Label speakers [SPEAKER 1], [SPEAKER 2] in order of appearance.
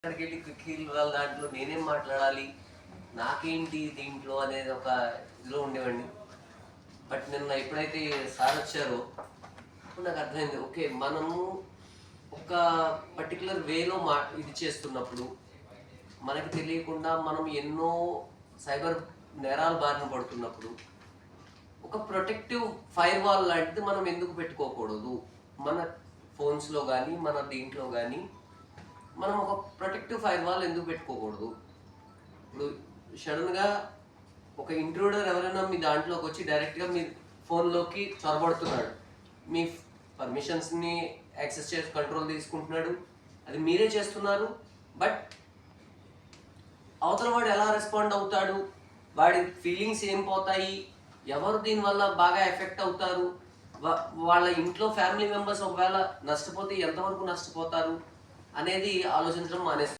[SPEAKER 1] అక్కడికి వెళ్ళి క్విక్ వాళ్ళ దాంట్లో నేనేం మాట్లాడాలి, నాకేంటి దీంట్లో అనేది ఒక ఇదిలో ఉండేవాడిని. బట్ నిన్న ఎప్పుడైతే సార్ వచ్చారో అప్పుడు నాకు అర్థమైంది, ఓకే మనము ఒక పర్టికులర్ వేలో ఇది చేస్తున్నప్పుడు మనకి తెలియకుండా మనం ఎన్నో సైబర్ నేరాల బారిన పడుతున్నప్పుడు ఒక ప్రొటెక్టివ్ ఫైర్ వాల్ లాంటిది మనం ఎందుకు పెట్టుకోకూడదు. మన ఫోన్స్లో కానీ మన దీంట్లో కానీ మనం ఒక ప్రొటెక్టివ్ ఫైర్ వాల్ ఎందుకు పెట్టుకోకూడదు. ఇప్పుడు సడన్గా ఒక ఇంట్రూడర్ ఎవరైనా మీ దాంట్లోకి వచ్చి డైరెక్ట్గా మీ ఫోన్లోకి చొరబడుతున్నాడు, మీ పర్మిషన్స్ని యాక్సెస్ చేసి కంట్రోల్ తీసుకుంటున్నాడు, అది మీరే చేస్తున్నారు. బట్ అవతల వాడు ఎలా రెస్పాండ్ అవుతాడు, వాడి ఫీలింగ్స్ ఏం పోతాయి, ఎవరు దీనివల్ల బాగా ఎఫెక్ట్ అవుతారు, వాళ్ళ ఇంట్లో ఫ్యామిలీ మెంబర్స్ ఒకవేళ నష్టపోతే ఎంతవరకు నష్టపోతారు అనేది ఆలోచించడం మానేస్తారు.